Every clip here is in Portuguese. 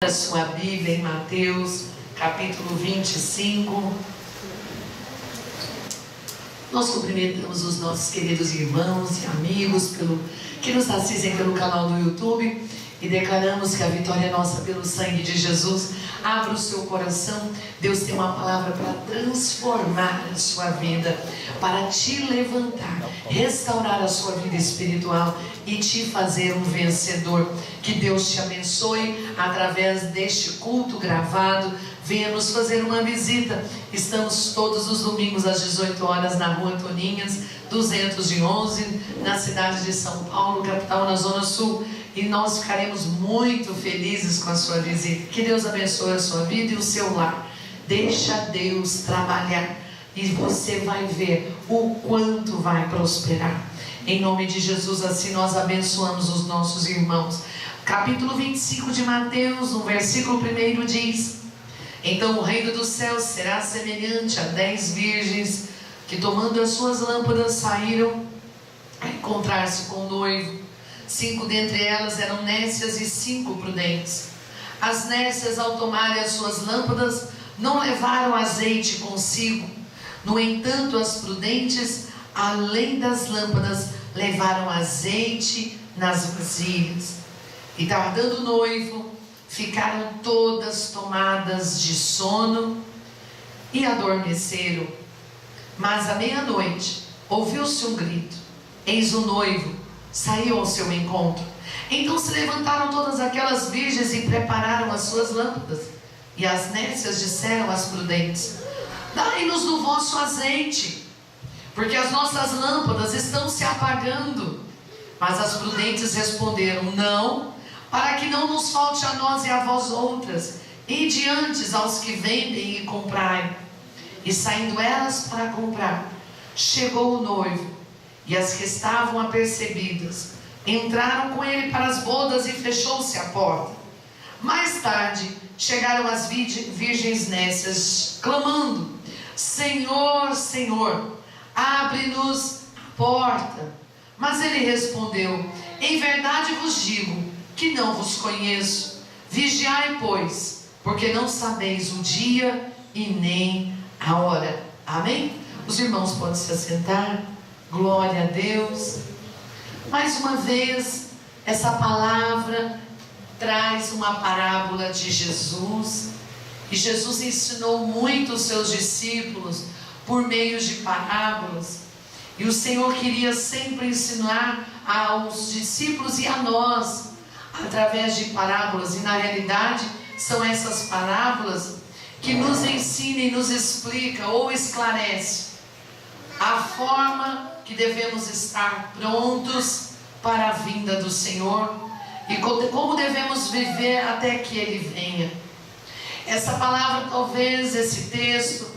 A sua Bíblia em Mateus, capítulo 25. Nós cumprimentamos os nossos queridos irmãos e amigos que nos assistem pelo canal do YouTube e declaramos que a vitória é nossa pelo sangue de Jesus. Abra o seu coração. Deus tem uma palavra para transformar a sua vida, para te levantar, restaurar a sua vida espiritual e te fazer um vencedor. Que Deus te abençoe através deste culto gravado. Venha nos fazer uma visita. Estamos todos os domingos às 18 horas na Rua Toninhas 211, na cidade de São Paulo, capital, na Zona Sul. E nós ficaremos muito felizes com a sua visita. Que Deus abençoe a sua vida e o seu lar. Deixa Deus trabalhar e você vai ver o quanto vai prosperar. Em nome de Jesus, assim nós abençoamos os nossos irmãos. Capítulo 25 de Mateus, no versículo 1 diz: então o reino dos céus será semelhante a 10 virgens que, tomando as suas lâmpadas, saíram a encontrar-se com o noivo. 5 dentre elas eram nécias e 5 prudentes. As nécias, ao tomarem as suas lâmpadas, não levaram azeite consigo. No entanto, as prudentes, além das lâmpadas, levaram azeite nas vasilhas. E tardando o noivo, ficaram todas tomadas de sono e adormeceram. Mas à meia-noite ouviu-se um grito: eis o noivo, saiu ao seu encontro. Então se levantaram todas aquelas virgens e prepararam as suas lâmpadas. E as nécias disseram às prudentes: dai-nos do vosso azeite, porque as nossas lâmpadas estão se apagando. Mas as prudentes responderam: não, para que não nos falte a nós e a vós outras, e diante aos que vendem e comprai. E saindo elas para comprar, chegou o noivo, e as que estavam apercebidas entraram com ele para as bodas, e fechou-se a porta. Mais tarde chegaram as virgens nécias, clamando: Senhor, Senhor, abre-nos a porta. Mas ele respondeu: em verdade vos digo que não vos conheço. Vigiai, pois, porque não sabeis o dia e nem a hora. Amém? Os irmãos podem se assentar. Glória a Deus. Mais uma vez, essa palavra traz uma parábola de Jesus. E Jesus ensinou muito os seus discípulos por meio de parábolas. E o Senhor queria sempre ensinar aos discípulos e a nós através de parábolas. E na realidade são essas parábolas que nos ensinam e nos explicam ou esclarecem a forma que devemos estar prontos para a vinda do Senhor e como devemos viver até que Ele venha. Essa palavra, talvez esse texto,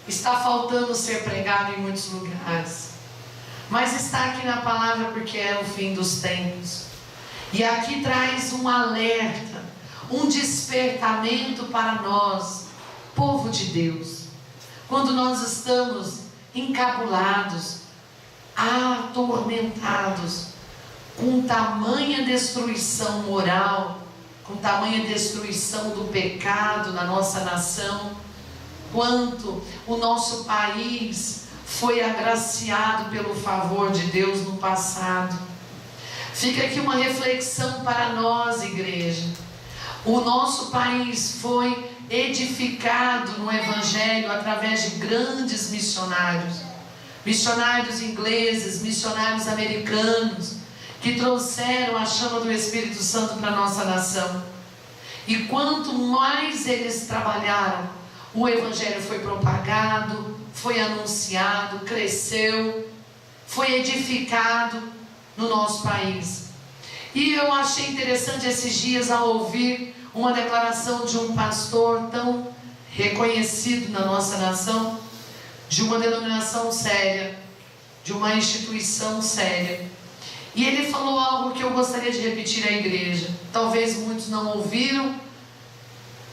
está faltando ser pregado em muitos lugares, mas está aqui na palavra porque é o fim dos tempos. E aqui traz um alerta, um despertamento para nós, povo de Deus. Quando nós estamos encabulados, atormentados, com tamanha destruição moral, com tamanha destruição do pecado na nossa nação, quanto o nosso país foi agraciado pelo favor de Deus no passado. Fica aqui uma reflexão para nós, igreja. O nosso país foi edificado no Evangelho através de grandes missionários. Missionários ingleses, missionários americanos, que trouxeram a chama do Espírito Santo para a nossa nação. E quanto mais eles trabalharam, o Evangelho foi propagado, foi anunciado, cresceu, foi edificado no nosso país. E eu achei interessante esses dias ao ouvir uma declaração de um pastor tão reconhecido na nossa nação, de uma denominação séria, de uma instituição séria. E ele falou algo que eu gostaria de repetir à igreja. Talvez muitos não ouviram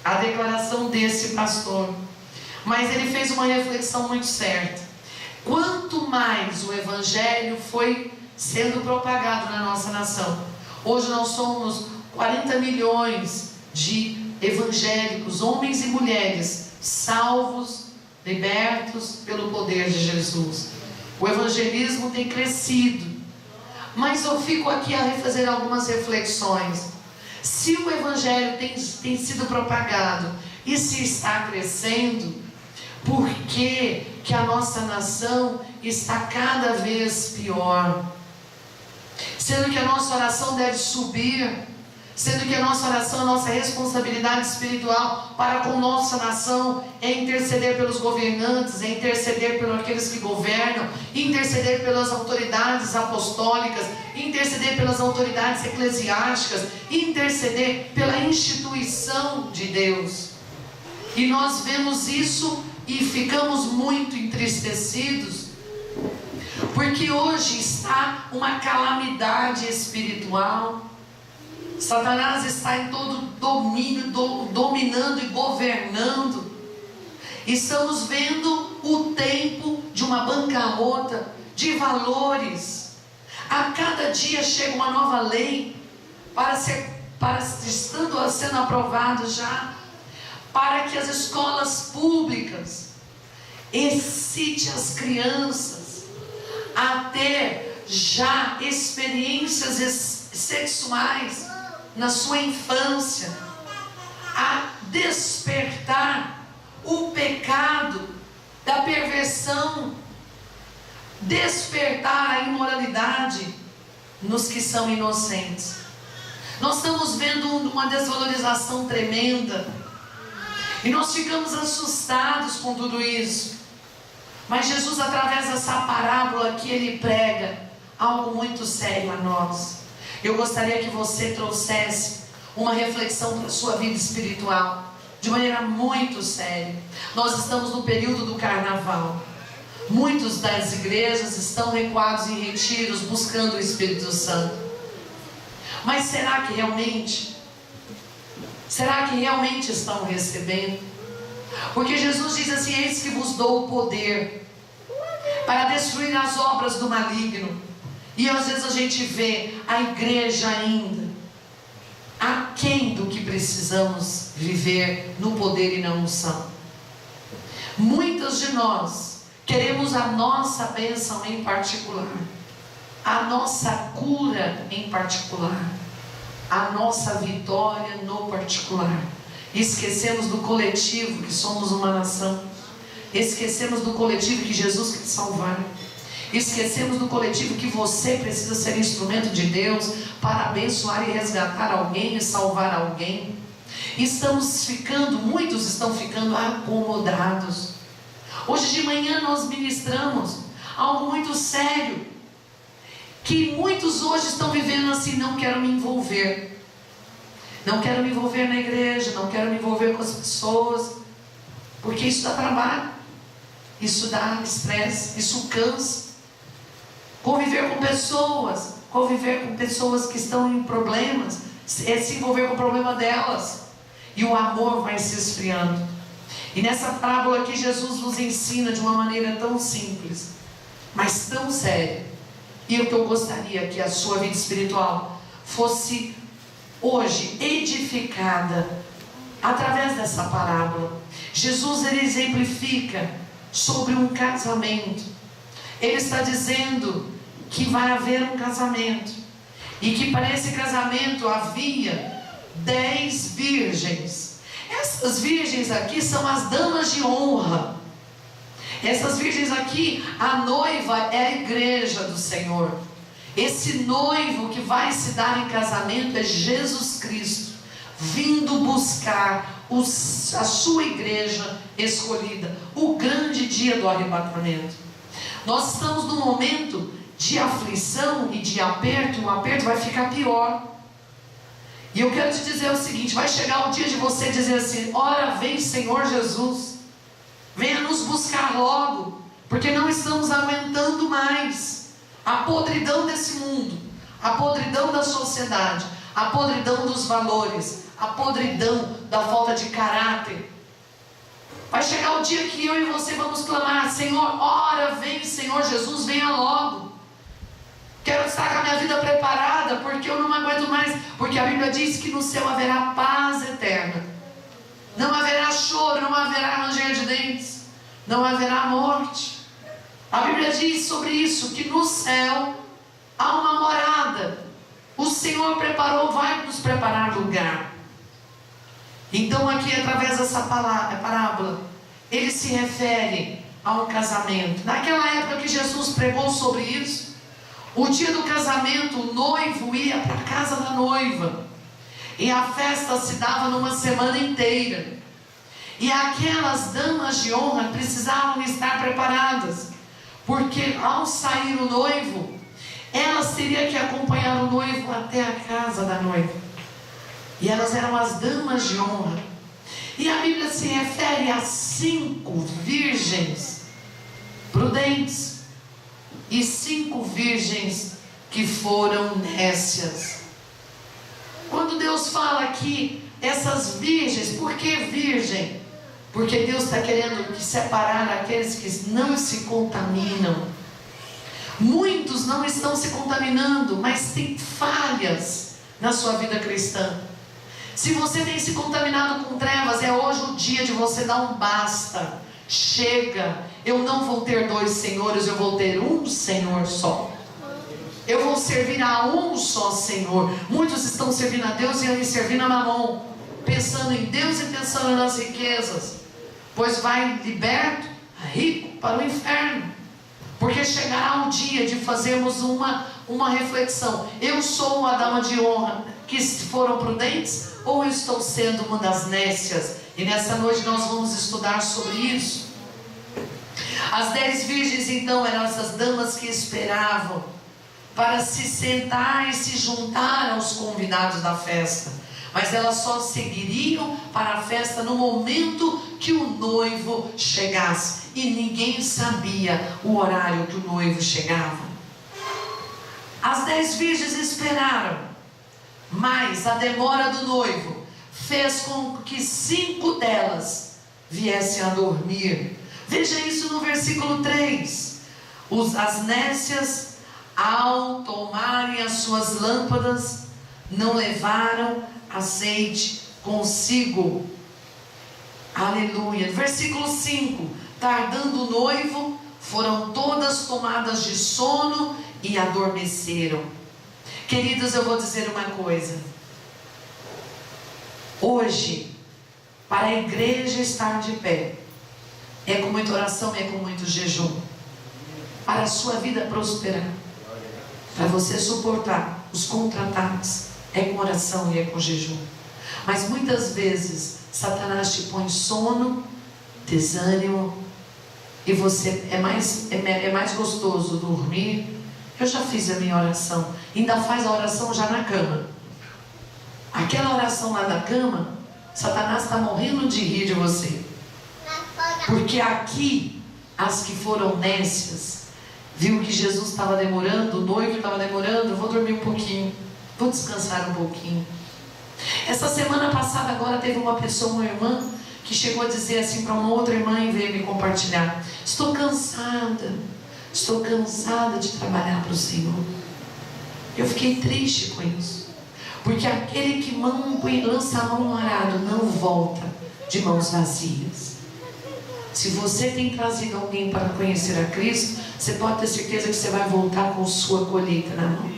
a declaração desse pastor, mas ele fez uma reflexão muito certa. Quanto mais o Evangelho foi sendo propagado na nossa nação, hoje nós somos 40 milhões de evangélicos, homens e mulheres, salvos, libertos pelo poder de Jesus. O evangelismo tem crescido, mas eu fico aqui a fazer algumas reflexões. Se o evangelho tem sido propagado e se está crescendo, por que a nossa nação está cada vez pior? Sendo que a nossa oração deve subir, sendo que a nossa oração, a nossa responsabilidade espiritual para com nossa nação é interceder pelos governantes, é interceder pelos aqueles que governam, interceder pelas autoridades apostólicas, interceder pelas autoridades eclesiásticas, interceder pela instituição de Deus. E nós vemos isso e ficamos muito entristecidos, porque hoje está uma calamidade espiritual. Satanás está em todo domínio, dominando e governando. Estamos vendo o tempo de uma bancarrota de valores. A cada dia chega uma nova lei estando sendo aprovado já, para que as escolas públicas excite as crianças a ter já experiências sexuais na sua infância, a despertar o pecado da perversão, despertar a imoralidade nos que são inocentes. Nós estamos vendo uma desvalorização tremenda e nós ficamos assustados com tudo isso. Mas Jesus, através dessa parábola que ele prega, algo muito sério a nós. Eu gostaria que você trouxesse uma reflexão para a sua vida espiritual, de maneira muito séria. Nós estamos no período do carnaval. Muitos das igrejas estão recuados em retiros, buscando o Espírito Santo. Mas será que realmente estão recebendo? Porque Jesus diz assim: eis que vos dou o poder para destruir as obras do maligno. E às vezes a gente vê a igreja ainda aquém do que precisamos viver no poder e na unção. Muitos de nós queremos a nossa bênção em particular, a nossa cura em particular, a nossa vitória no particular. Esquecemos do coletivo, que somos uma nação. Esquecemos do coletivo que Jesus quer salvar. Esquecemos do coletivo que você precisa ser instrumento de Deus para abençoar e resgatar alguém e salvar alguém. Muitos estão ficando acomodados. Hoje de manhã nós ministramos algo muito sério, que muitos hoje estão vivendo assim: não quero me envolver, não quero me envolver na igreja, não quero me envolver com as pessoas, porque isso dá trabalho, isso dá estresse, isso cansa. Conviver com pessoas que estão em problemas, é se envolver com o problema delas, e o amor vai se esfriando. E nessa parábola aqui Jesus nos ensina de uma maneira tão simples, mas tão séria. E o que eu gostaria que a sua vida espiritual fosse hoje edificada através dessa parábola. Jesus, ele exemplifica sobre um casamento. Ele está dizendo que vai haver um casamento, e que para esse casamento havia 10 virgens. Essas virgens aqui são as damas de honra. Essas virgens aqui, a noiva é a igreja do Senhor. Esse noivo que vai se dar em casamento é Jesus Cristo, vindo buscar a sua igreja escolhida, o grande dia do arrebatamento. Nós estamos num momento de aflição e de aperto, e o aperto vai ficar pior. E eu quero te dizer o seguinte: vai chegar o dia de você dizer assim: ora vem Senhor Jesus, venha nos buscar logo, porque não estamos aguentando mais a podridão desse mundo, a podridão da sociedade, a podridão dos valores, a podridão da falta de caráter. Vai chegar o dia que eu e você vamos clamar: Senhor, ora vem Senhor Jesus, venha logo. Quero estar com a minha vida preparada cansada, porque eu não aguento mais. Porque a Bíblia diz que no céu haverá paz eterna. Não haverá choro, não haverá ranger de dentes, não haverá morte. A Bíblia diz sobre isso, que no céu há uma morada. O Senhor preparou, vai nos preparar lugar. Então aqui, através dessa parábola, ele se refere a um casamento. Naquela época que Jesus pregou sobre isso, o dia do casamento, o noivo ia para a casa da noiva. E a festa se dava numa semana inteira. E aquelas damas de honra precisavam estar preparadas, porque ao sair o noivo, elas teriam que acompanhar o noivo até a casa da noiva. E elas eram as damas de honra. E a Bíblia se refere a 5 virgens prudentes e 5 virgens que foram nécias. Quando Deus fala aqui, essas virgens, por que virgem? Porque Deus está querendo separar aqueles que não se contaminam. Muitos não estão se contaminando, mas tem falhas na sua vida cristã. Se você tem se contaminado com trevas, é hoje o dia de você dar um basta. Chega, eu não vou ter 2 senhores, eu vou ter um Senhor só. Eu vou servir a um só Senhor. Muitos estão servindo a Deus e servindo a Mamon, pensando em Deus e pensando nas riquezas, pois vai liberto, rico, para o inferno. Porque chegará o dia de fazermos uma reflexão. Eu sou uma dama de honra que foram prudentes, ou eu estou sendo uma das nécias? E nessa noite nós vamos estudar sobre isso. As 10 virgens então eram essas damas que esperavam para se sentar e se juntar aos convidados da festa. Mas elas só seguiriam para a festa no momento que o noivo chegasse. E ninguém sabia o horário que o noivo chegava. As 10 virgens esperaram, mas a demora do noivo fez com que 5 delas viessem a dormir. Veja isso no versículo 3. As nécias, ao tomarem as suas lâmpadas, não levaram azeite consigo. Aleluia. Versículo 5. Tardando o noivo, foram todas tomadas de sono e adormeceram. Queridos, eu vou dizer uma coisa. Hoje, para a igreja estar de pé, é com muita oração, é com muito jejum. Para a sua vida prosperar, para você suportar os contra-ataques, é com oração e é com jejum. Mas muitas vezes Satanás te põe sono, desânimo, e você é mais gostoso dormir. Eu já fiz a minha oração. Ainda faz a oração já na cama. Aquela oração lá na cama, Satanás está morrendo de rir de você. Porque aqui, as que foram nécias, viu que Jesus estava demorando, o noivo estava demorando, eu vou dormir um pouquinho, vou descansar um pouquinho. Essa semana passada agora teve uma pessoa, uma irmã, que chegou a dizer assim para uma outra irmã e veio me compartilhar: estou cansada de trabalhar para o Senhor. Eu fiquei triste com isso, porque aquele que lança a mão no arado não volta de mãos vazias. Se você tem trazido alguém para conhecer a Cristo, você pode ter certeza que você vai voltar com sua colheita na mão.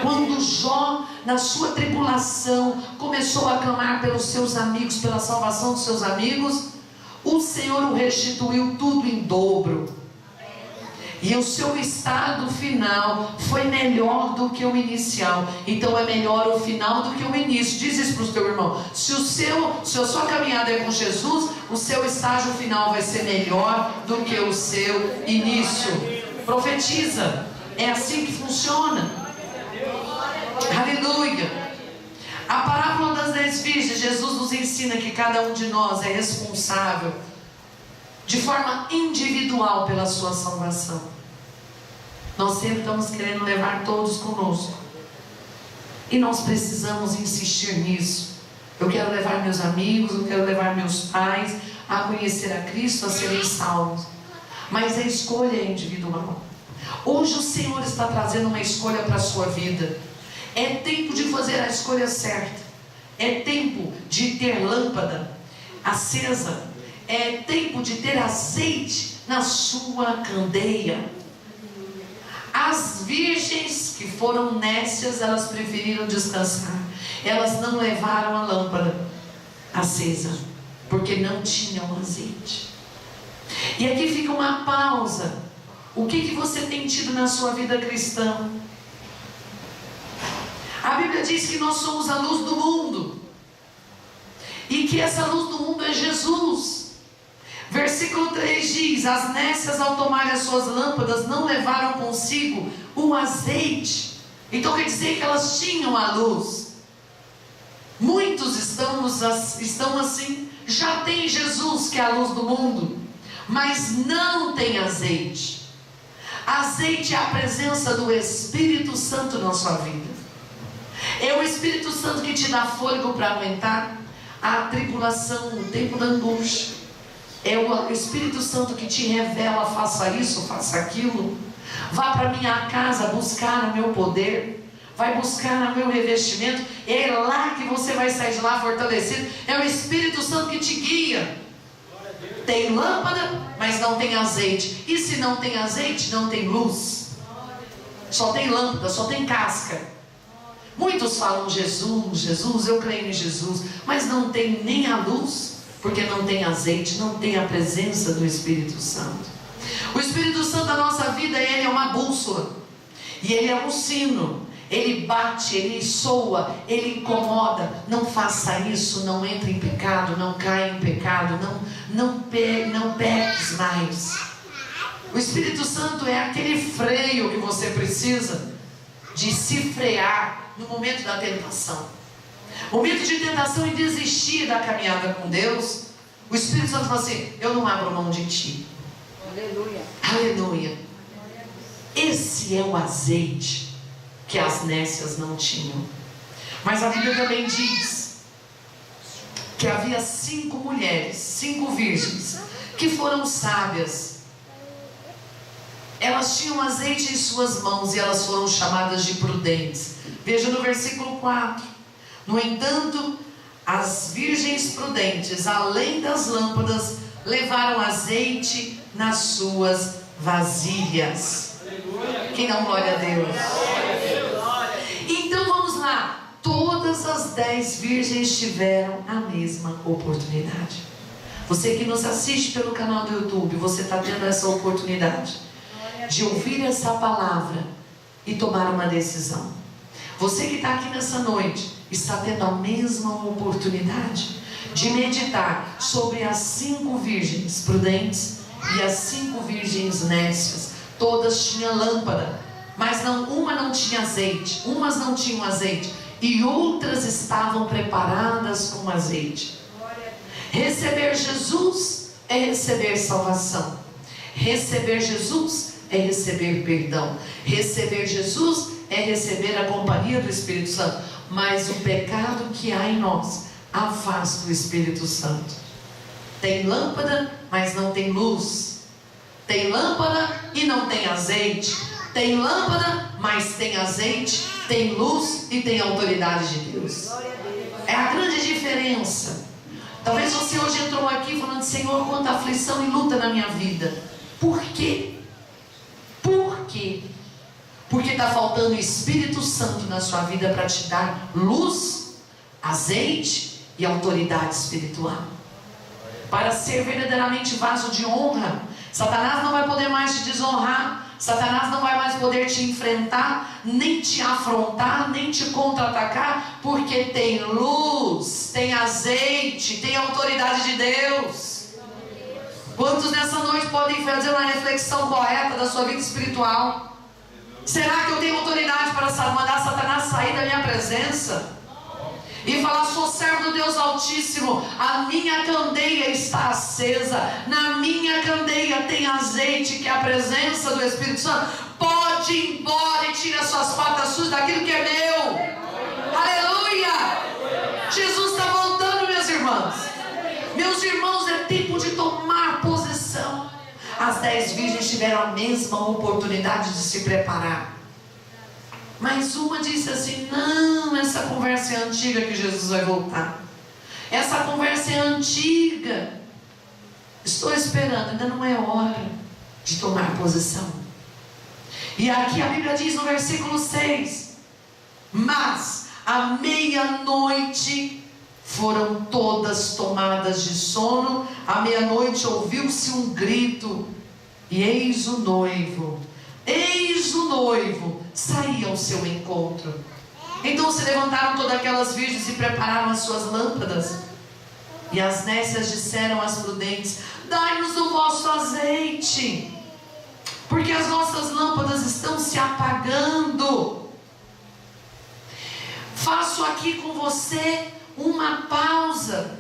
Quando Jó, na sua tribulação, começou a clamar pelos seus amigos, pela salvação dos seus amigos, o Senhor o restituiu tudo em dobro. E o seu estado final foi melhor do que o inicial. Então é melhor o final do que o início. Diz isso para o teu irmão. Se a sua caminhada é com Jesus, o seu estágio final vai ser melhor do que o seu início. Profetiza. É assim que funciona. Aleluia. A parábola das 10 virgens, Jesus nos ensina que cada um de nós é responsável de forma individual pela sua salvação. Nós sempre estamos querendo levar todos conosco, e nós precisamos insistir nisso. Eu quero levar meus amigos, eu quero levar meus pais a conhecer a Cristo, a serem salvos, mas a escolha é individual. Hoje o Senhor está trazendo uma escolha para a sua vida. É tempo de fazer a escolha certa. É tempo de ter lâmpada acesa. É tempo de ter azeite na sua candeia. As virgens que foram nécias, elas preferiram descansar. Elas não levaram a lâmpada acesa, porque não tinham azeite. E aqui fica uma pausa. O que você tem tido na sua vida cristã? A Bíblia diz que nós somos a luz do mundo, e que essa luz do mundo é Jesus. Versículo 3 diz: as nécias, ao tomarem as suas lâmpadas, não levaram consigo o azeite. Então quer dizer que elas tinham a luz. Muitos estão assim, já tem Jesus, que é a luz do mundo, mas não tem azeite. Azeite é a presença do Espírito Santo na sua vida. É o Espírito Santo que te dá fôlego para aguentar a tribulação, o tempo da angústia. É o Espírito Santo que te revela: faça isso, faça aquilo. Vá para minha casa buscar o meu poder. Vai buscar o meu revestimento. É lá que você vai sair de lá fortalecido. É o Espírito Santo que te guia. Tem lâmpada, mas não tem azeite. E se não tem azeite, não tem luz. Só tem lâmpada, só tem casca. Muitos falam Jesus, Jesus, eu creio em Jesus, mas não tem nem a luz, porque não tem azeite, não tem a presença do Espírito Santo. O Espírito Santo da nossa vida, ele é uma bússola, e ele é um sino. Ele bate, ele soa, ele incomoda. Não faça isso, não entre em pecado, não caia em pecado, não peques mais. O Espírito Santo é aquele freio que você precisa de se frear no momento da tentação. Momento de tentação e desistir da caminhada com Deus. O Espírito Santo fala assim: eu não abro mão de ti. Aleluia. Aleluia. Esse é o azeite que as nécias não tinham. Mas a Bíblia também diz que havia 5 mulheres, 5 virgens, que foram sábias. Elas tinham azeite em suas mãos e elas foram chamadas de prudentes. Veja no versículo 4. No entanto, as virgens prudentes, além das lâmpadas, levaram azeite nas suas vasilhas. Quem dá glória a Deus? Então vamos lá. Todas as 10 virgens tiveram a mesma oportunidade. Você que nos assiste pelo canal do YouTube, você está tendo essa oportunidade de ouvir essa palavra e tomar uma decisão. Você que está aqui nessa noite está tendo a mesma oportunidade de meditar sobre as 5 virgens prudentes e as 5 virgens nécias. Todas tinham lâmpada, mas uma não tinha azeite. Umas não tinham azeite e outras estavam preparadas com azeite. Receber Jesus é receber salvação. Receber Jesus é receber perdão. Receber Jesus é receber a companhia do Espírito Santo. Mas o pecado que há em nós afasta o Espírito Santo. Tem lâmpada, mas não tem luz. Tem lâmpada e não tem azeite. Tem lâmpada, mas tem azeite. Tem luz e tem autoridade de Deus. É a grande diferença. Talvez você hoje entrou aqui falando: Senhor, quanta aflição e luta na minha vida. Por quê? Por quê? Porque está faltando o Espírito Santo na sua vida para te dar luz, azeite e autoridade espiritual. Para ser verdadeiramente vaso de honra. Satanás não vai poder mais te desonrar. Satanás não vai mais poder te enfrentar, nem te afrontar, nem te contra-atacar, porque tem luz, tem azeite, tem autoridade de Deus. Quantos nessa noite podem fazer uma reflexão correta da sua vida espiritual? Será que eu tenho autoridade para mandar Satanás sair da minha presença? E falar: sou servo do Deus Altíssimo, a minha candeia está acesa, na minha candeia tem azeite, que é a presença do Espírito Santo. Pode ir embora e tira as suas patas sujas daquilo que é meu. Aleluia! Jesus está voltando, meus irmãos. Meus irmãos, é tempo de tomar posição. As 10 virgens tiveram a mesma oportunidade de se preparar. Mas uma disse assim: não, essa conversa é antiga que Jesus vai voltar. Essa conversa é antiga. Estou esperando, ainda não é hora de tomar posição. E aqui a Bíblia diz no versículo 6: mas à meia-noite foram todas tomadas de sono. À meia-noite ouviu-se um grito, e eis o noivo saía ao seu encontro. Então se levantaram todas aquelas virgens e prepararam as suas lâmpadas. E as nécias disseram às prudentes: dai-nos o vosso azeite, porque as nossas lâmpadas estão se apagando. Faço aqui com você uma pausa.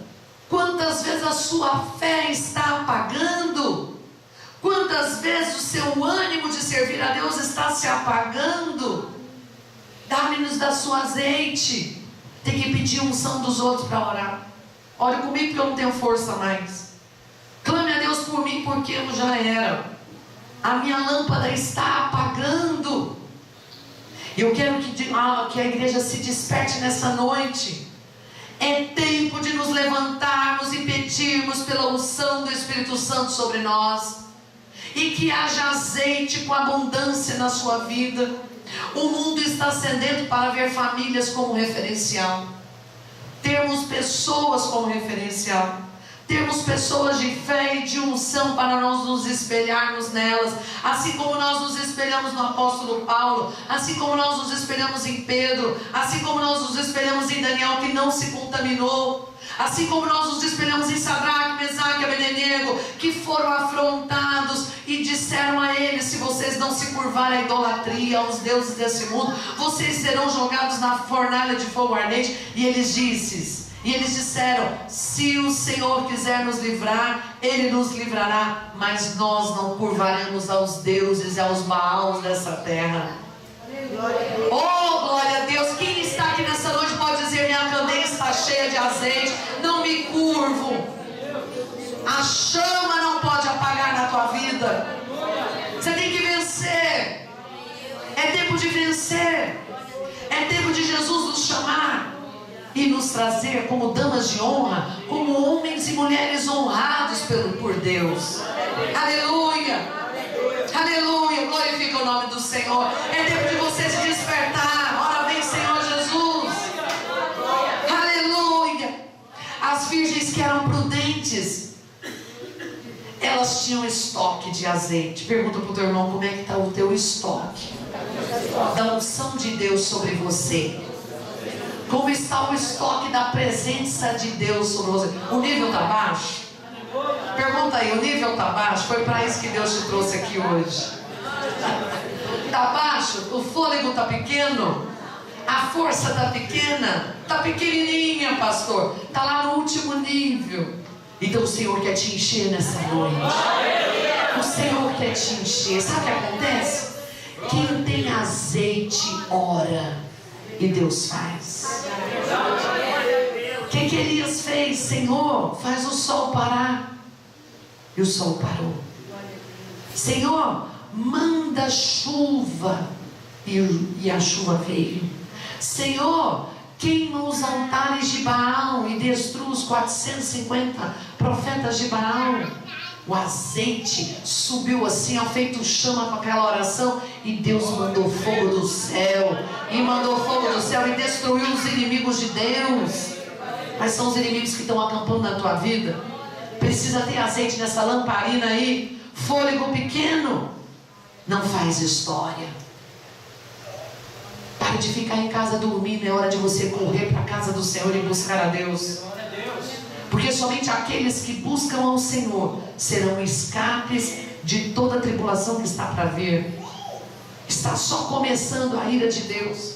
Quantas vezes a sua fé está apagando? Quantas vezes o seu ânimo de servir a Deus está se apagando? Dá-me-nos da sua azeite. Tem que pedir unção dos outros para orar. Ore comigo porque eu não tenho força mais. Clame a Deus por mim porque eu já era. A minha lâmpada está apagando. Eu quero que a igreja se desperte nessa noite. É tempo de nos levantarmos e pedirmos pela unção do Espírito Santo sobre nós. E que haja azeite com abundância na sua vida. O mundo está sedento para ver famílias como referencial. Termos pessoas como referencial. Termos pessoas de fé e de unção para nós nos espelharmos nelas. Assim como nós nos espelhamos no apóstolo Paulo. Assim como nós nos espelhamos em Pedro. Assim como nós nos espelhamos em Daniel, que não se contaminou. Assim como nós nos espelhamos em Sadraque, Mesaque e Abednego, que foram afrontados e disseram a eles: se vocês não se curvarem à idolatria, aos deuses desse mundo, vocês serão jogados na fornalha de fogo ardente. E eles disseram: se o Senhor quiser nos livrar, Ele nos livrará, mas nós não curvaremos aos deuses e aos Baals dessa terra. Oh, glória a Deus! Quem está aqui nessa noite pode dizer: minha candeia está cheia de azeite, não me curvo. A chama não pode apagar na tua vida. Você tem que vencer. É tempo de vencer. É tempo de Jesus nos chamar e nos trazer como damas de honra, como homens e mulheres honrados por Deus. Aleluia! Aleluia! Glorifica o nome do Senhor. É tempo de você se despertar. Ora vem, Senhor Jesus. Aleluia! As virgens que eram prudentes, elas tinham estoque de azeite. Pergunta para o teu irmão: como é que está o teu estoque da unção de Deus sobre você? Como está o estoque da presença de Deus sobre você? O nível está baixo? Pergunta aí, o nível está baixo? Foi para isso que Deus te trouxe aqui hoje. Está baixo? O fôlego está pequeno? A força está pequena? Está pequenininha, pastor. Está lá no último nível. Então o Senhor quer te encher nessa noite. O Senhor quer te encher. Sabe o que acontece? Quem tem azeite ora, e Deus faz. O que Elias fez? Senhor, faz o sol parar. E o sol parou. Senhor, manda chuva. E a chuva veio. Senhor, queima os altares de Baal e destrua os 450 profetas de Baal. O azeite subiu assim, ó, feito chama com aquela oração. E Deus mandou fogo do céu. E mandou fogo do céu e destruiu os inimigos de Deus. Mas são os inimigos que estão acampando na tua vida. Precisa ter azeite nessa lamparina aí. Fôlego pequeno não faz história. Pare de ficar em casa dormindo. É hora de você correr para a casa do Senhor e buscar a Deus. Porque somente aqueles que buscam ao Senhor serão escapes de toda a tribulação que está para vir. Está só começando a ira de Deus.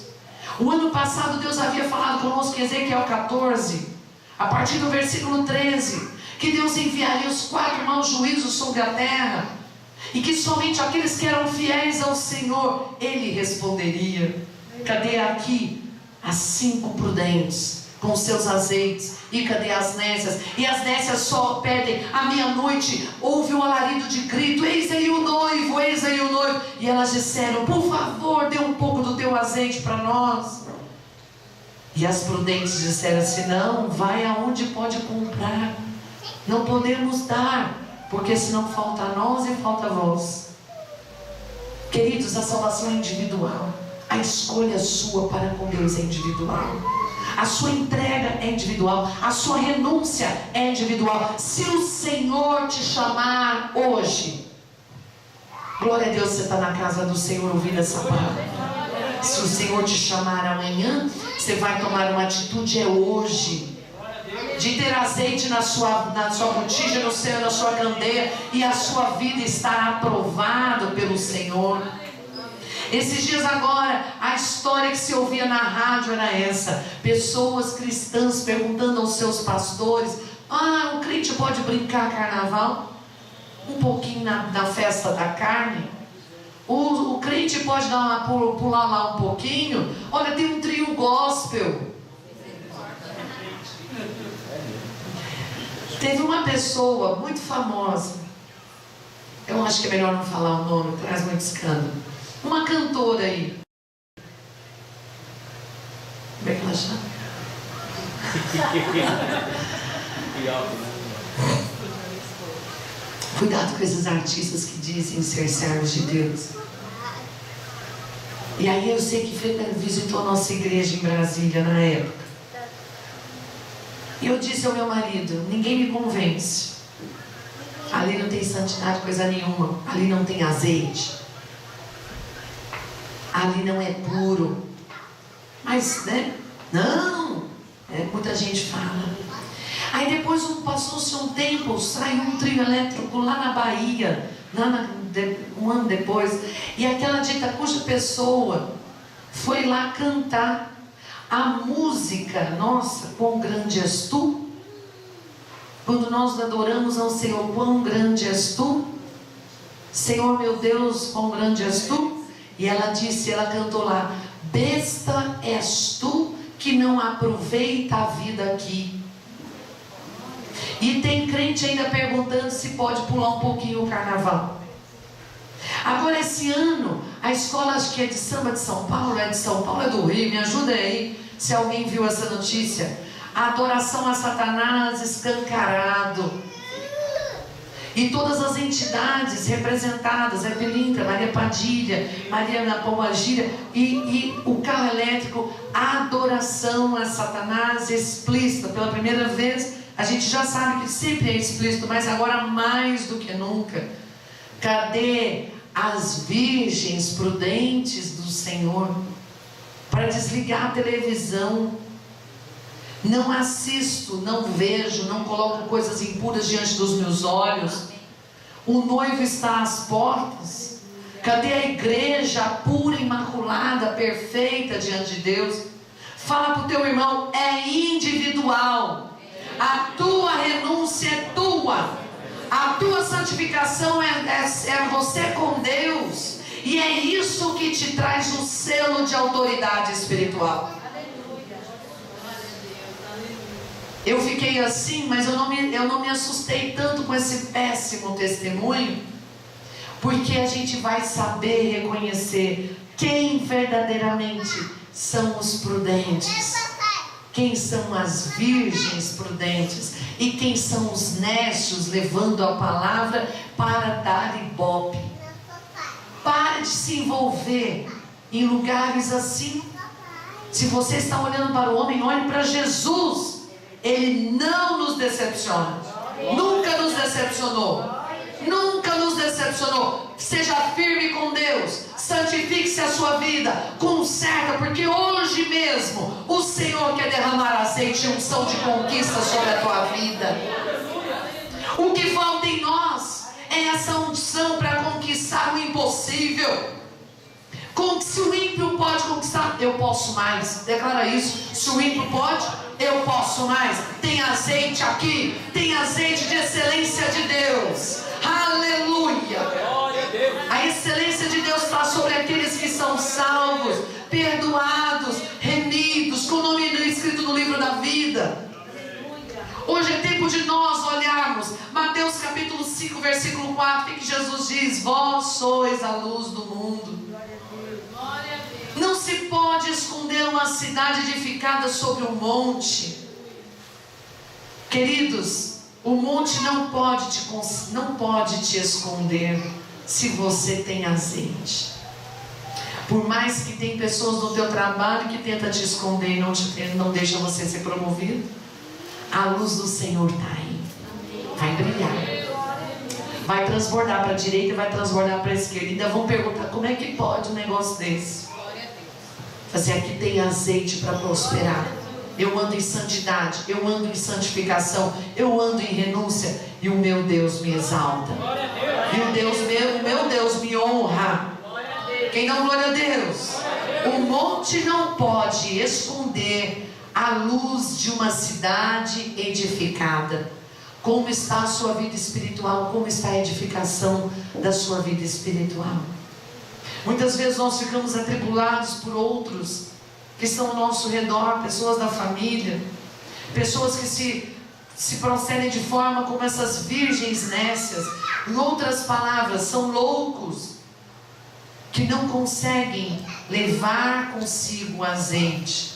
O ano passado Deus havia falado conosco em Ezequiel 14, a partir do versículo 13, que Deus enviaria os 4 maus juízos sobre a terra, e que somente aqueles que eram fiéis ao Senhor Ele responderia. Cadê aqui as 5 prudentes com seus azeites? E cadê as nécias? E as nécias só pedem: à meia-noite houve um alarido de grito: eis aí o noivo, eis aí o noivo. E elas disseram: por favor, dê um pouco do teu azeite. azeite para nós. E as prudentes disseram assim: não, vai aonde pode comprar. Não podemos dar, porque senão falta a nós e falta a vós. Queridos, a salvação é individual. A escolha sua para com Deus é individual. A sua entrega é individual. A sua renúncia é individual. Se o Senhor te chamar hoje, glória a Deus, você está na casa do Senhor ouvindo essa palavra. Se o Senhor te chamar amanhã, você vai tomar uma atitude, é hoje, de ter azeite na sua botija, na sua candeia, e a sua vida estará aprovada pelo Senhor. Esses dias agora, a história que se ouvia na rádio era essa: pessoas cristãs perguntando aos seus pastores: o crente pode brincar carnaval? Um pouquinho na festa da carne? O crente pode pular lá um pouquinho? Olha, tem um trio gospel. Teve uma pessoa muito famosa, eu acho que é melhor não falar o nome, traz muito escândalo. Uma cantora aí. Como é que ela chama? Cuidado com esses artistas que dizem ser servos de Deus. E aí eu sei que visitou a nossa igreja em Brasília na época. E eu disse ao meu marido: ninguém me convence. Ali não tem santidade, coisa nenhuma. Ali não tem azeite. Ali não é puro. Mas, né? Não. Muita gente fala. Aí depois passou-se um tempo, saiu um trio elétrico lá na Bahia, um ano depois. E aquela dita cuja pessoa foi lá cantar a música, nossa, quão grande és tu. Quando nós adoramos ao Senhor, quão grande és tu. Senhor meu Deus, quão grande és tu. E ela disse, ela cantou lá: besta és tu que não aproveita a vida aqui. E tem crente ainda perguntando se pode pular um pouquinho o carnaval. Agora esse ano, a escola, acho que é de samba de São Paulo, é do Rio, me ajuda aí, se alguém viu essa notícia. A adoração a Satanás escancarado. E todas as entidades representadas, Evelintra, Maria Padilha, Maria Ana Pomagíria e o carro elétrico, a adoração a Satanás explícita. Pela primeira vez, a gente já sabe que sempre é explícito, mas agora mais do que nunca. Cadê as virgens prudentes do Senhor para desligar a televisão? Não assisto, não vejo, não coloco coisas impuras diante dos meus olhos. O noivo está às portas. Cadê a igreja pura, imaculada, perfeita diante de Deus? Fala para o teu irmão, é individual. A tua renúncia é tua. A tua santificação é você com Deus. E é isso que te traz o selo de autoridade espiritual. Eu fiquei assim, mas eu não me assustei tanto com esse péssimo testemunho, porque a gente vai saber reconhecer quem verdadeiramente são os prudentes, quem são as virgens prudentes e quem são os nécios levando a palavra para dar ibope. Pare de se envolver em lugares assim. Se você está olhando para o homem, olhe para Jesus. Ele não nos decepciona. Nunca nos decepcionou. Nunca nos decepcionou. Seja firme com Deus. Santifique-se a sua vida. Conserta, porque hoje mesmo o Senhor quer derramar azeite e unção de conquista sobre a tua vida. O que falta em nós é essa unção para conquistar o impossível. Se o ímpio pode conquistar, eu posso mais. Declara isso. Se o ímpio pode, eu posso mais. Tem azeite aqui. Tem azeite de excelência de Deus. Aleluia. A excelência de Deus está sobre aqueles que são salvos, perdoados, remidos, com o nome escrito no livro da vida. Hoje é tempo de nós olharmos Mateus capítulo 5, versículo 4, que Jesus diz: vós sois a luz do mundo. Não se pode cidade edificada sobre um monte. Queridos, o monte não pode te esconder se você tem azeite. Por mais que tem pessoas no teu trabalho que tentam te esconder e não deixam você ser promovido, a luz do Senhor está aí. Vai brilhar. Vai transbordar para a direita e vai transbordar para a esquerda. Ainda vão perguntar, como é que pode um negócio desse? Fazer aqui tem azeite para prosperar. Eu ando em santidade, eu ando em santificação, eu ando em renúncia, e o meu Deus me exalta. E o meu Deus me honra. Quem dá glória a Deus? O monte não pode esconder a luz de uma cidade edificada. Como está a sua vida espiritual? Como está a edificação da sua vida espiritual? Muitas vezes nós ficamos atribulados por outros que estão ao nosso redor, pessoas da família, pessoas que se procedem de forma como essas virgens nécias. Em outras palavras, são loucos, que não conseguem levar consigo o azeite.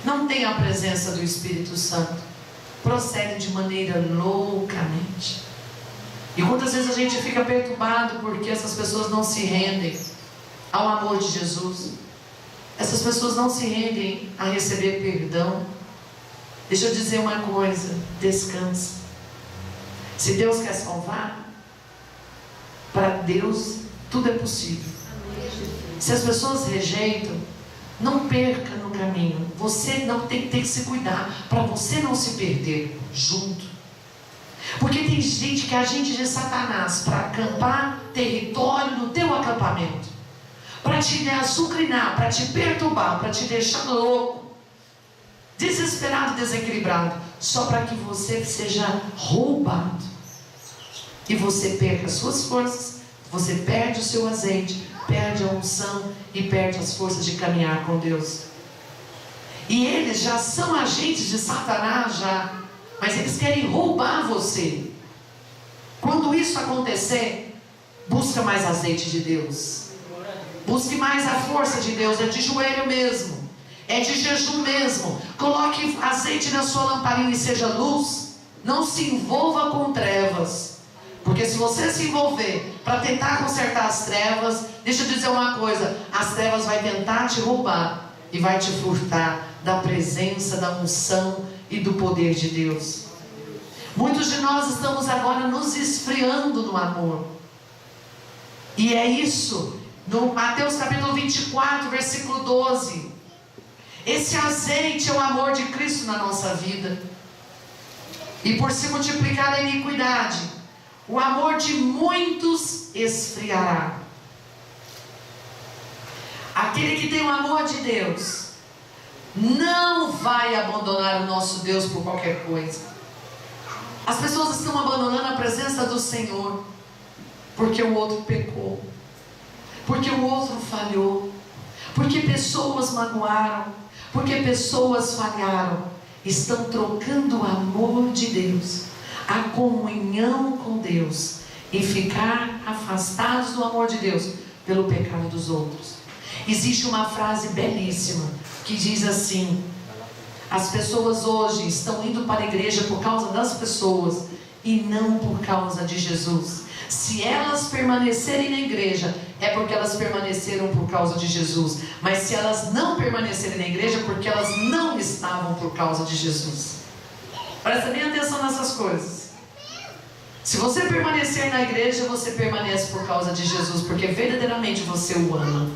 Não tem a presença do Espírito Santo. Procede de maneira loucamente. E quantas vezes a gente fica perturbado porque essas pessoas não se rendem ao amor de Jesus. Essas pessoas não se rendem a receber perdão. Deixa eu dizer uma coisa: descansa. Se Deus quer salvar, para Deus tudo é possível. Se as pessoas rejeitam, não perca no caminho. Você não tem que se cuidar para você não se perder junto. Porque tem gente que é agente de Satanás para acampar território no teu acampamento, para te açucrinar, para te perturbar, para te deixar louco, desesperado, desequilibrado, só para que você seja roubado e você perca as suas forças. Você perde o seu azeite, perde a unção e perde as forças de caminhar com Deus. E eles já são agentes de Satanás já, mas eles querem roubar você. Quando isso acontecer, busca mais azeite de Deus, busque mais a força de Deus. É de joelho mesmo, é de jejum mesmo. Coloque azeite na sua lamparina e seja luz. Não se envolva com trevas, porque se você se envolver para tentar consertar as trevas, deixa eu dizer uma coisa: as trevas vai tentar te roubar e vai te furtar da presença, da unção e do poder de Deus. Muitos de nós estamos agora nos esfriando no amor. E é isso, no Mateus capítulo 24, versículo 12. Esse azeite é o amor de Cristo na nossa vida. E por se multiplicar a iniquidade, o amor de muitos esfriará. Aquele que tem o amor de Deus não vai abandonar o nosso Deus por qualquer coisa. As pessoas estão abandonando a presença do Senhor porque o outro pecou, porque o outro falhou, porque pessoas magoaram, porque pessoas falharam. Estão trocando o amor de Deus, a comunhão com Deus, e ficar afastados do amor de Deus pelo pecado dos outros. Existe uma frase belíssima que diz assim: as pessoas hoje estão indo para a igreja por causa das pessoas e não por causa de Jesus. Se elas permanecerem na igreja, é porque elas permaneceram por causa de Jesus. Mas se elas não permanecerem na igreja, é porque elas não estavam por causa de Jesus. Presta bem atenção nessas coisas. Se você permanecer na igreja, você permanece por causa de Jesus, porque verdadeiramente você o ama.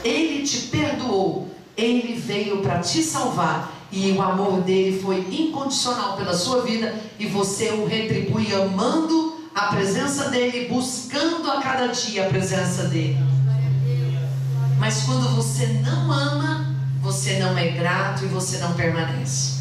Ele te perdoou, Ele veio para te salvar, e o amor dele foi incondicional pela sua vida, e você o retribui amando a presença dele, buscando a cada dia a presença dele. Mas quando você não ama, você não é grato e você não permanece.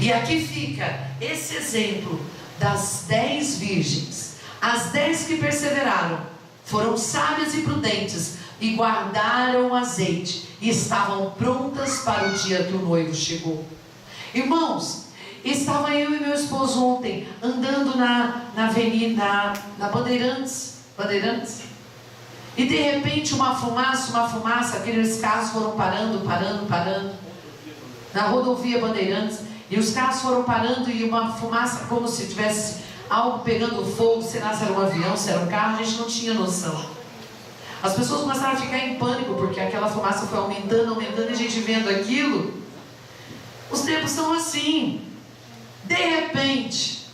E aqui fica esse exemplo das 10 virgens. As 10 que perseveraram foram sábias e prudentes e guardaram o azeite e estavam prontas para o dia que o noivo chegou. Irmãos, estava eu e meu esposo ontem andando na avenida, na Bandeirantes, E de repente uma fumaça, aqueles carros foram parando. Na rodovia Bandeirantes, e os carros foram parando e uma fumaça como se tivesse algo pegando fogo, sei lá se era um avião, se era um carro, a gente não tinha noção. As pessoas começaram a ficar em pânico, porque aquela fumaça foi aumentando, e a gente vendo aquilo. Os tempos são assim. De repente,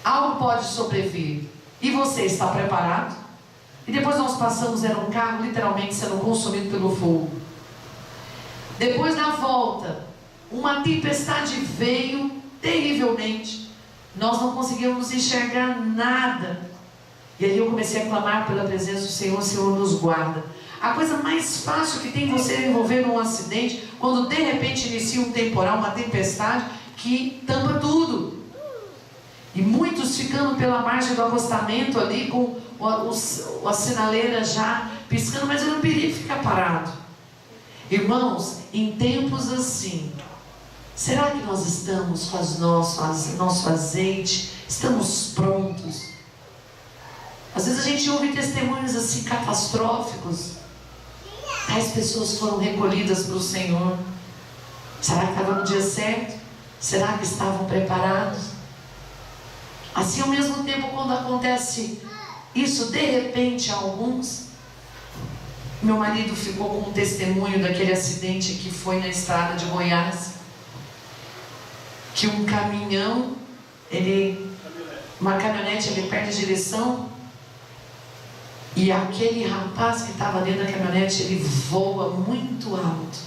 algo pode sobrevir. E você está preparado? E depois nós passamos, era um carro literalmente sendo consumido pelo fogo. Depois da volta, uma tempestade veio terrivelmente. Nós não conseguimos enxergar nada. E ali eu comecei a clamar pela presença do Senhor. O Senhor nos guarda. A coisa mais fácil que tem você envolver num acidente, quando de repente inicia um temporal, uma tempestade que tampa tudo. E muitos ficando pela margem do acostamento ali, com a sinaleira já piscando, mas eu não queria ficar parado. Irmãos, em tempos assim, será que nós estamos com nosso azeite? Estamos prontos? Às vezes a gente ouve testemunhos assim catastróficos. Tais pessoas foram recolhidas para o Senhor. Será que estava no dia certo? Será que estavam preparados? Assim, ao mesmo tempo, quando acontece isso, de repente, a alguns... Meu marido ficou com um testemunho daquele acidente que foi na estrada de Goiás. Que um caminhão, uma caminhonete, ele perde a direção. E aquele rapaz que estava dentro da caminhonete, ele voa muito alto.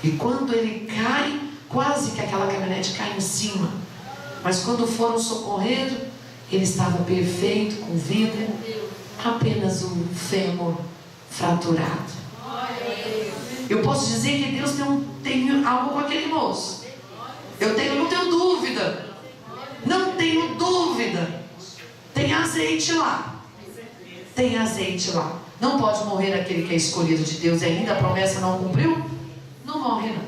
E quando ele cai, quase que aquela caminhonete cai em cima. Mas quando foram socorrer, ele estava perfeito, com vida, apenas o fêmur fraturado. Eu posso dizer que Deus tem algo com aquele moço. Não tenho dúvida. Não tenho dúvida. Tem azeite lá. Tem azeite lá. Não pode morrer aquele que é escolhido de Deus e ainda a promessa não cumpriu? Não morre não.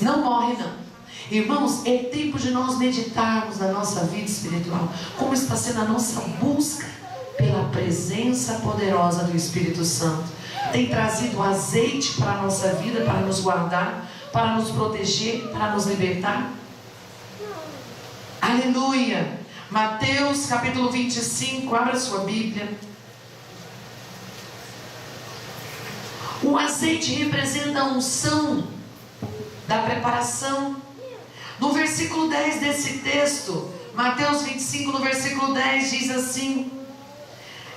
Não morre não. Irmãos, é tempo de nós meditarmos na nossa vida espiritual. Como está sendo a nossa busca pela presença poderosa do Espírito Santo. Tem trazido azeite para a nossa vida, para nos guardar, para nos proteger, para nos libertar. Aleluia. Mateus capítulo 25, abra sua Bíblia. O azeite representa a unção da preparação. No versículo 10 desse texto, Mateus 25, no versículo 10, diz assim: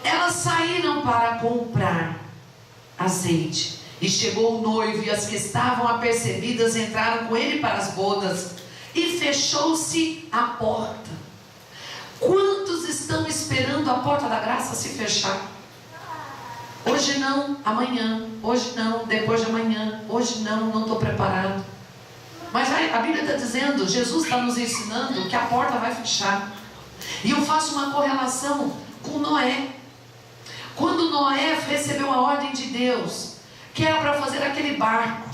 elas saíram para comprar azeite, e chegou o noivo, e as que estavam apercebidas entraram com ele para as bodas, e fechou-se a porta. Quantos estão esperando a porta da graça se fechar? Hoje não, amanhã. Hoje não, depois de amanhã. Hoje não estou preparado. Mas a Bíblia está dizendo, Jesus está nos ensinando que a porta vai fechar. E eu faço uma correlação com Noé. Quando Noé recebeu a ordem de Deus, que era para fazer aquele barco,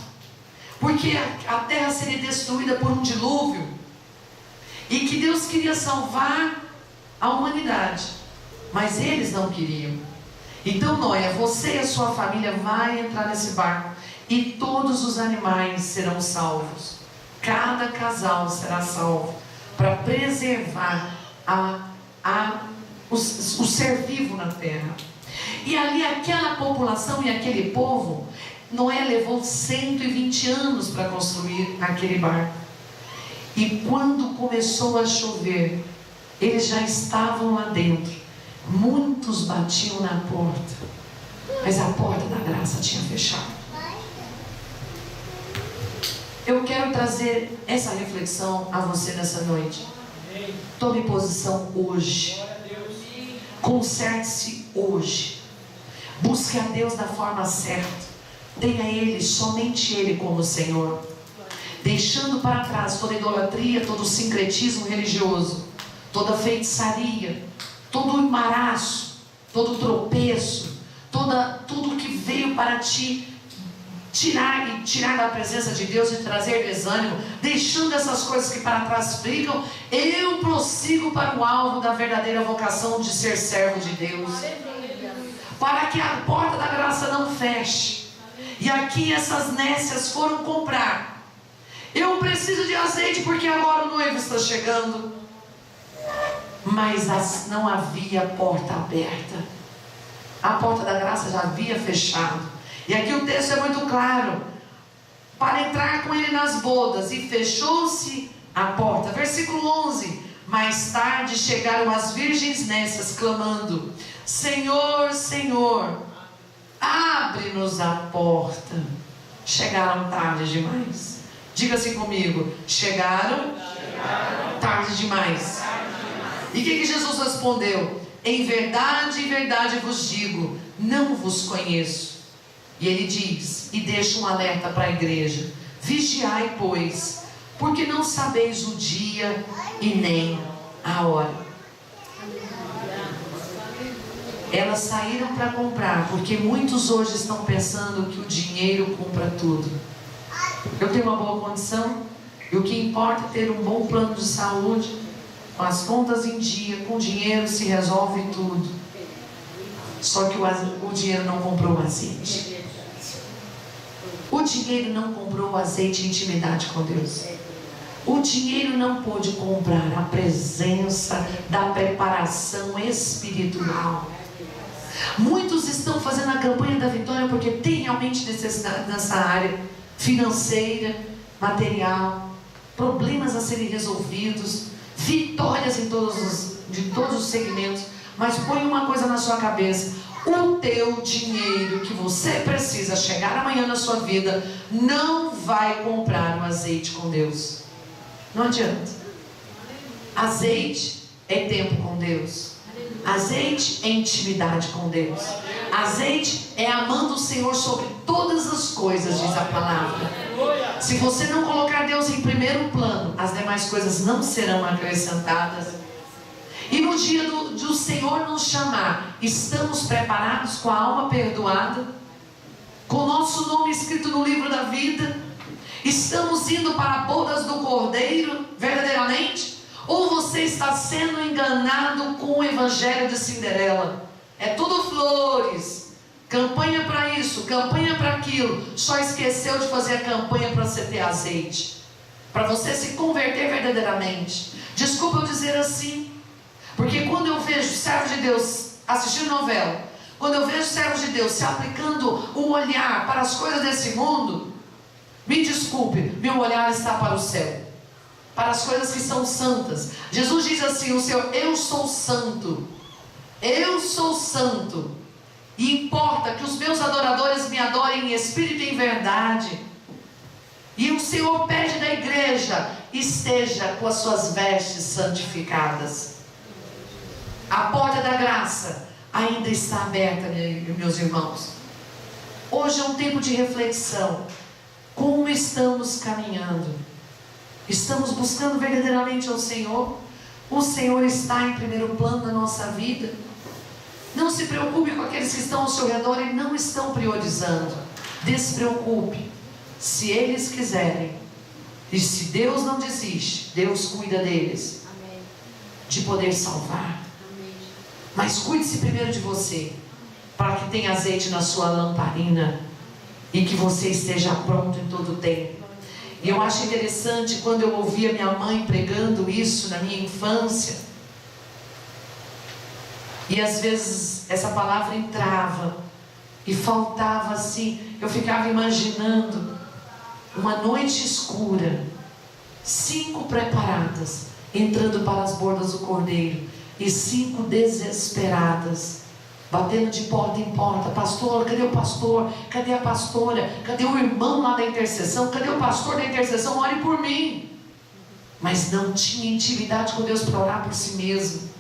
porque a terra seria destruída por um dilúvio, e que Deus queria salvar a humanidade, mas eles não queriam. Então Noé, você e a sua família vai entrar nesse barco, e todos os animais serão salvos. Cada casal será salvo, para preservar o ser vivo na terra. E ali aquela população e aquele povo, Noé levou 120 anos para construir aquele barco. E quando começou a chover, eles já estavam lá dentro. Muitos batiam na porta, mas a porta da graça tinha fechado. Eu quero trazer essa reflexão a você nessa noite. Tome posição hoje. Conserte-se hoje. Busque a Deus da forma certa. Tenha Ele, somente Ele como Senhor. Deixando para trás toda idolatria, todo sincretismo religioso, toda feitiçaria, todo embaraço, todo tropeço, tudo que veio para te tirar da presença de Deus e trazer desânimo, deixando essas coisas que para trás ficam, eu prossigo para o alvo da verdadeira vocação de ser servo de Deus, para que a porta da graça não feche. E aqui essas nécias foram comprar. Eu preciso de azeite porque agora o noivo está chegando. Mas não havia porta aberta. A porta da graça já havia fechado. E aqui o texto é muito claro. Para entrar com ele nas bodas. E fechou-se a porta. Versículo 11. Mais tarde chegaram as virgens nécias, clamando: Senhor, Senhor, abre-nos a porta. Chegaram tarde demais. Diga assim comigo: chegaram tarde demais. E o que Jesus respondeu? Em verdade vos digo, não vos conheço. E ele diz, e deixa um alerta para a igreja: vigiai, pois, porque não sabeis o dia e nem a hora. Elas saíram para comprar, porque muitos hoje estão pensando que o dinheiro compra tudo. Eu tenho uma boa condição, e o que importa é ter um bom plano de saúde, com as contas em dia, com dinheiro se resolve tudo. Só que o dinheiro não comprou o azeite. O dinheiro não comprou o azeite e intimidade com Deus. O dinheiro não pôde comprar a presença da preparação espiritual. Muitos estão fazendo a campanha da vitória porque tem realmente necessidade nessa área financeira, material, problemas a serem resolvidos, vitórias de todos os segmentos. Mas põe uma coisa na sua cabeça: o teu dinheiro que você precisa chegar amanhã na sua vida não vai comprar o azeite com Deus. Não adianta. Azeite é tempo com Deus. Azeite é intimidade com Deus. Azeite é amando o Senhor sobre todas as coisas, diz a palavra. Se você não colocar Deus em primeiro plano, as demais coisas não serão acrescentadas. E no dia do Senhor nos chamar, estamos preparados com a alma perdoada, com o nosso nome escrito no livro da vida? Estamos indo para bodas do Cordeiro verdadeiramente? Ou você está sendo enganado com o evangelho de Cinderela? É tudo flores, campanha para isso, campanha para aquilo. Só esqueceu de fazer a campanha para você ter azeite, para você se converter verdadeiramente. Desculpa eu dizer assim, porque quando eu vejo servos de Deus assistindo novela, quando eu vejo servos de Deus se aplicando o olhar para as coisas desse mundo, me desculpe, meu olhar está para o céu, para as coisas que são santas. Jesus diz assim: o Senhor, eu sou santo, eu sou santo, e importa que os meus adoradores me adorem em espírito e em verdade. E o Senhor pede da igreja: esteja com as suas vestes santificadas. A porta da graça ainda está aberta, meus irmãos. Hoje é um tempo de reflexão. Como estamos caminhando? Estamos buscando verdadeiramente ao Senhor? O Senhor está em primeiro plano na nossa vida? Não se preocupe com aqueles que estão ao seu redor e não estão priorizando. Despreocupe. Se eles quiserem, e se Deus não desiste, Deus cuida deles, de poder salvar. Mas cuide-se primeiro de você, para que tenha azeite na sua lamparina e que você esteja pronto em todo o tempo. E eu acho interessante quando eu ouvia minha mãe pregando isso na minha infância, e às vezes essa palavra entrava e faltava assim. Eu ficava imaginando uma noite escura, 5 preparadas entrando para as bordas do Cordeiro, e 5 desesperadas, batendo de porta em porta: pastor, cadê o pastor? Cadê a pastora? Cadê o irmão lá da intercessão? Cadê o pastor da intercessão? Ore por mim. Mas não tinha intimidade com Deus para orar por si mesmo.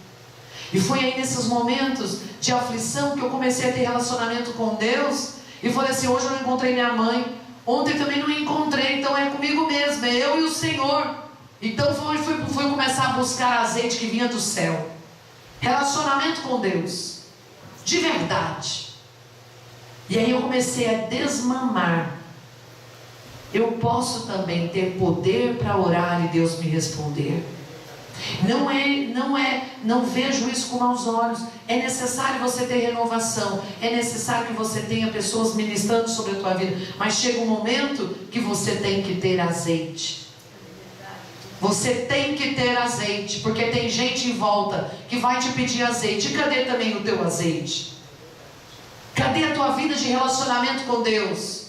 E foi aí nesses momentos de aflição que eu comecei a ter relacionamento com Deus, e falei assim: hoje eu não encontrei minha mãe, ontem também não encontrei, então é comigo mesmo, é eu e o Senhor. Então fui começar a buscar azeite que vinha do céu, relacionamento com Deus de verdade. E aí eu comecei a desmamar eu posso também ter poder para orar e Deus me responder. Não vejo isso com maus olhos. É necessário você ter renovação, é necessário que você tenha pessoas ministrando sobre a tua vida, mas chega um momento que você tem que ter azeite. Você tem que ter azeite, porque tem gente em volta que vai te pedir azeite. E cadê também o teu azeite? Cadê a tua vida de relacionamento com Deus?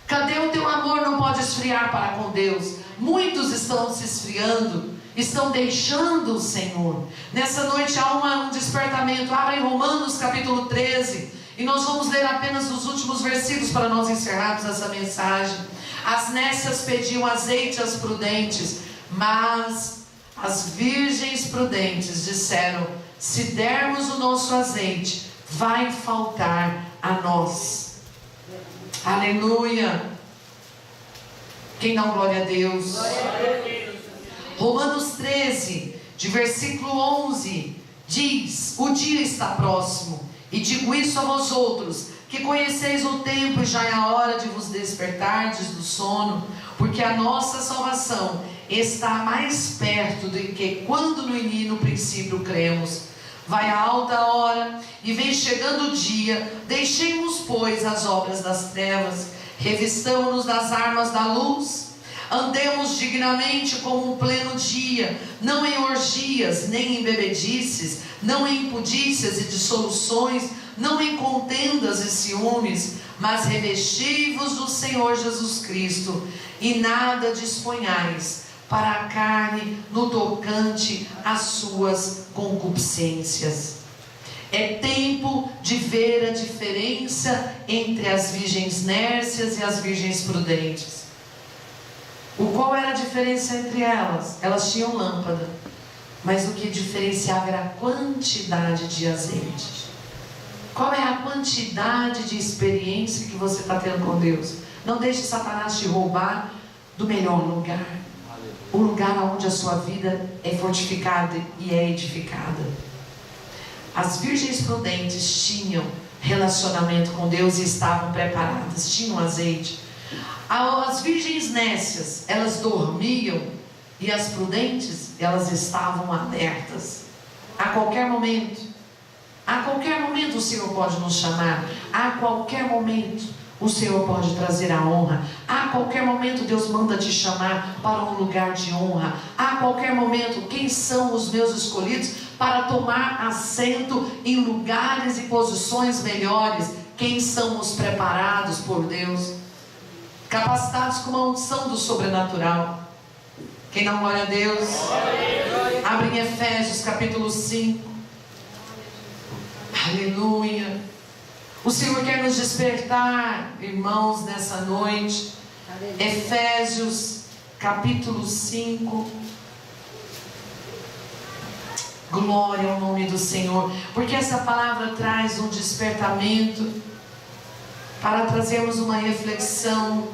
Cadê o teu amor? Não pode esfriar para com Deus. Muitos estão se esfriando, estão deixando o Senhor. Nessa noite há um despertamento. Abra em Romanos capítulo 13, e nós vamos ler apenas os últimos versículos para nós encerrarmos essa mensagem. As nécias pediam azeite às prudentes, mas as virgens prudentes disseram: se dermos o nosso azeite, vai faltar a nós. Aleluia. Quem dá glória a Deus? Romanos 13, de versículo 11, diz: o dia está próximo, e digo isso a vós outros, que conheceis o tempo, e já é a hora de vos despertardes do sono, porque a nossa salvação está mais perto do que quando no princípio cremos. Vai a alta hora, e vem chegando o dia. Deixemos, pois, as obras das trevas, revistamo-nos das armas da luz, andemos dignamente como um pleno dia, não em orgias, nem em bebedices, não em impudícias e dissoluções, não em contendas e ciúmes, mas revesti-vos do Senhor Jesus Cristo, e nada disponhais para a carne no tocante às suas concupiscências. É tempo de ver a diferença entre as virgens nércias e as virgens prudentes. Qual era a diferença entre elas? Elas tinham lâmpada, mas o que diferenciava era a quantidade de azeite. Qual é a quantidade de experiência que você está tendo com Deus? Não deixe Satanás te roubar do melhor lugar, o lugar onde a sua vida é fortificada e é edificada. As virgens prudentes tinham relacionamento com Deus e estavam preparadas, tinham azeite. As virgens nécias, elas dormiam, e as prudentes, elas estavam alertas. A qualquer momento o Senhor pode nos chamar. A qualquer momento o Senhor pode trazer a honra. A qualquer momento Deus manda te chamar para um lugar de honra. A qualquer momento, quem são os meus escolhidos para tomar assento em lugares e posições melhores? Quem são os preparados por Deus, capacitados com a unção do sobrenatural? Quem dá glória a Deus? Abre em Efésios capítulo 5. Aleluia. O Senhor quer nos despertar, irmãos, nessa noite. Efésios capítulo 5. Glória ao nome do Senhor, porque essa palavra traz um despertamento, para trazermos uma reflexão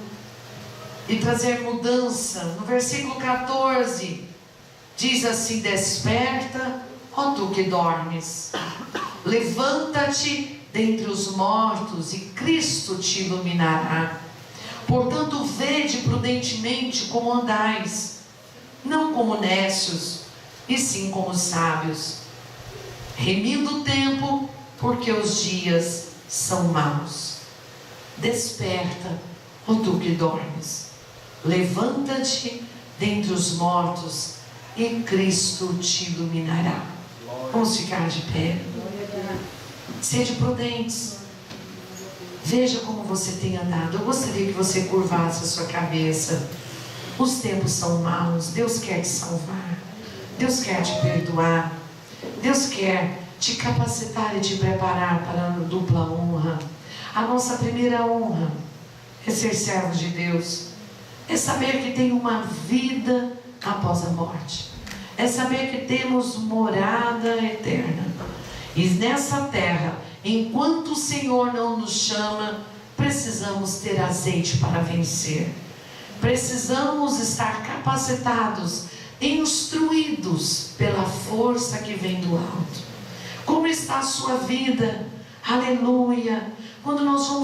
e trazer mudança. No versículo 14 diz assim: desperta, ó tu que dormes, levanta-te dentre os mortos, e Cristo te iluminará. Portanto, vede prudentemente como andais, não como nécios, e sim como sábios, remindo o tempo, porque os dias são maus. Desperta, ó tu que dormes, levanta-te dentre os mortos, e Cristo te iluminará. Vamos ficar de pé. Sede prudentes. Veja como você tem andado. Eu gostaria que você curvasse a sua cabeça. Os tempos são maus. Deus quer te salvar, Deus quer te perdoar, Deus quer te capacitar e te preparar para a dupla honra. A nossa primeira honra é ser servo de Deus, é saber que tem uma vida após a morte, é saber que temos morada eterna. E nessa terra, enquanto o Senhor não nos chama, precisamos ter azeite para vencer. Precisamos estar capacitados, instruídos pela força que vem do alto. Como está a sua vida? Aleluia! Quando nós vamos